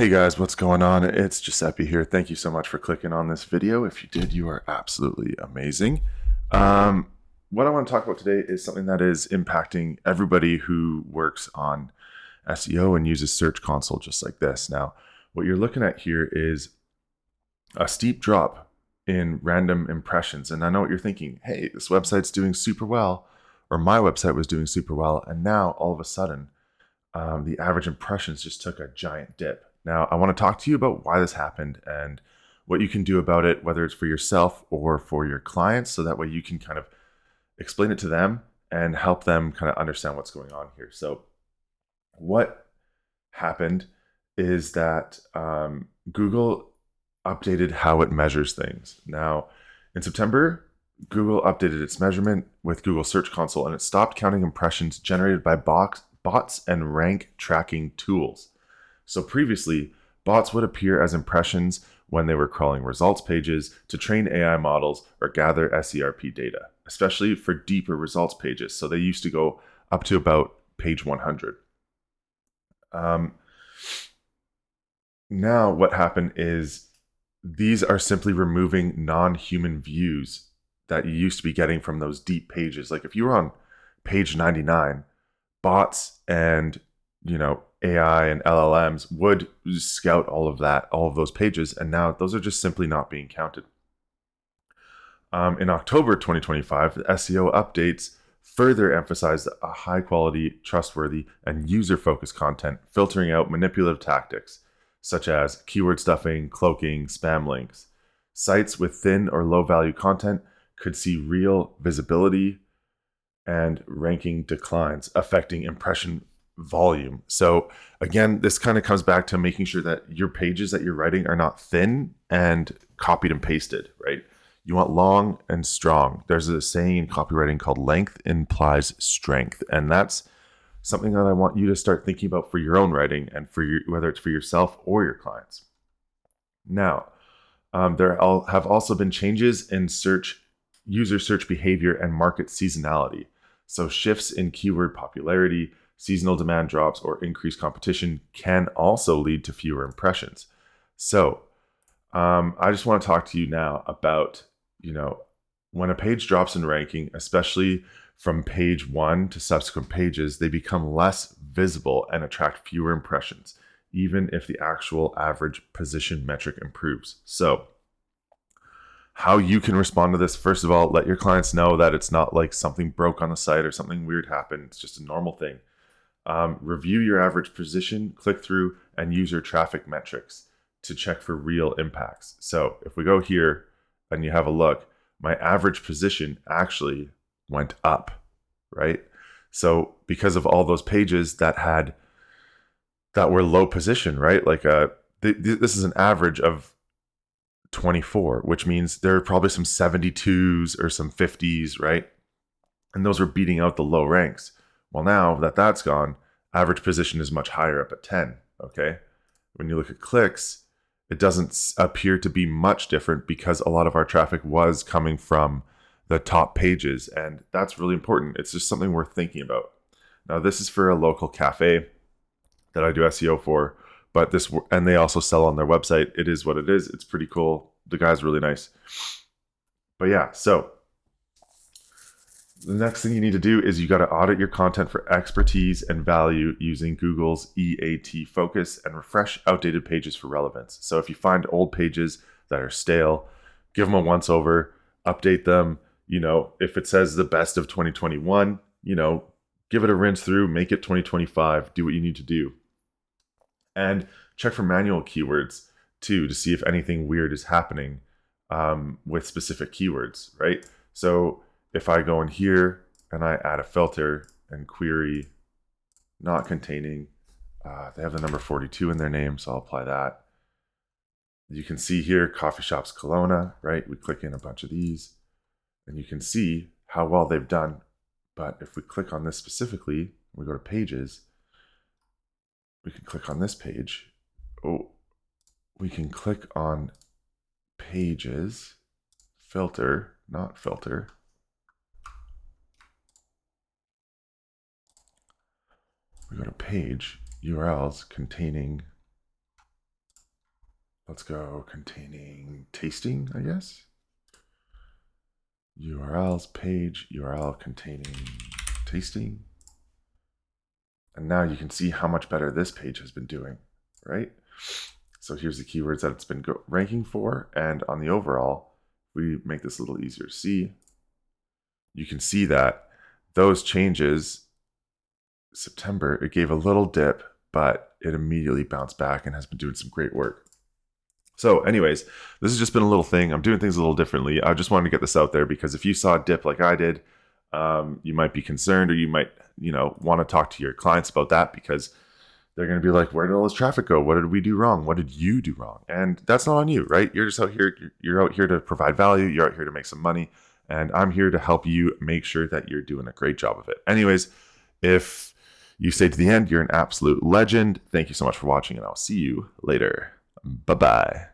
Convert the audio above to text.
Hey guys, what's going on? It's Giuseppe here. Thank you so much for clicking on this video. If you did, you are absolutely amazing. What I want to talk about today is something that is impacting everybody who works on SEO and uses Search Console just like this. Now, what you're looking at here is a steep drop in random impressions. And I know what you're thinking. Hey, this website's doing super well, or my website was doing super well, and now all of a sudden, the average impressions just took a giant dip. Now, I want to talk to you about why this happened and what you can do about it, whether it's for yourself or for your clients, so that way you can kind of explain it to them and help them kind of understand what's going on here. So, what happened is that Google updated how it measures things. Now, in September, Google updated its measurement with Google Search Console and it stopped counting impressions generated by bots and rank tracking tools. So previously, bots would appear as impressions when they were crawling results pages to train AI models or gather SERP data, especially for deeper results pages. So they used to go up to about page 100. Now what happened is these are simply removing non-human views that you used to be getting from those deep pages. Like if you were on page 99, bots and AI and LLMs would scout all of those pages, and now those are just simply not being counted. In October 2025, the SEO updates further emphasized a high quality, trustworthy, and user-focused content, filtering out manipulative tactics such as keyword stuffing, cloaking, spam links. Sites with thin or low value content could see real visibility and ranking declines, affecting impression volume. So again, this kind of comes back to making sure that your pages that you're writing are not thin and copied and pasted, right? You want long and strong. There's a saying in copywriting called length implies strength. And that's something that I want you to start thinking about for your own writing and for whether it's for yourself or your clients. Now, there have also been changes in user search behavior and market seasonality. So shifts in keyword popularity, seasonal demand drops, or increased competition can also lead to fewer impressions. So I just want to talk to you now about, when a page drops in ranking, especially from page 1 to subsequent pages, they become less visible and attract fewer impressions, even if the actual average position metric improves. So how you can respond to this: first of all, let your clients know that it's not like something broke on the site or something weird happened. It's just a normal thing. Review your average position, click through, and user traffic metrics to check for real impacts. So if we go here and you have a look, my average position actually went up, right? So because of all those pages that were low position, right? Like this is an average of 24, which means there are probably some 72s or some 50s, right? And those were beating out the low ranks. Well, now that that's gone, average position is much higher, up at 10, okay? When you look at clicks, it doesn't appear to be much different because a lot of our traffic was coming from the top pages, and that's really important. It's just something worth thinking about. Now, this is for a local cafe that I do SEO for, and they also sell on their website. It is what it is. It's pretty cool. The guy's really nice. But yeah, so the next thing you need to do is you got to audit your content for expertise and value using Google's EAT focus and refresh outdated pages for relevance. So if you find old pages that are stale, give them a once over, update them. If it says the best of 2021, give it a rinse through, make it 2025, do what you need to do. And check for manual keywords too to see if anything weird is happening with specific keywords, right? So if I go in here and I add a filter and query not containing, they have the number 42 in their name, so I'll apply that. You can see here, Coffee Shops Kelowna, right? We click in a bunch of these and you can see how well they've done. But if we click on this specifically, we go to pages, we can click on this page. We can click on pages, filter, not filter. We go to page URLs containing let's go containing tasting, I guess. URLs, page, URL containing tasting. And now you can see how much better this page has been doing, right? So here's the keywords that it's been ranking for. And on the overall, we make this a little easier to see. You can see that those changes, September, it gave a little dip, but it immediately bounced back and has been doing some great work. So anyways, this has just been a little thing. I'm doing things a little differently. I just wanted to get this out there because if you saw a dip like I did, you might be concerned, or you might, want to talk to your clients about that, because they're going to be like, where did all this traffic go? What did we do wrong? What did you do wrong? And that's not on you, right? You're just out here. You're out here to provide value. You're out here to make some money. And I'm here to help you make sure that you're doing a great job of it. Anyways, if you stayed to the end, you're an absolute legend. Thank you so much for watching, and I'll see you later. Bye-bye.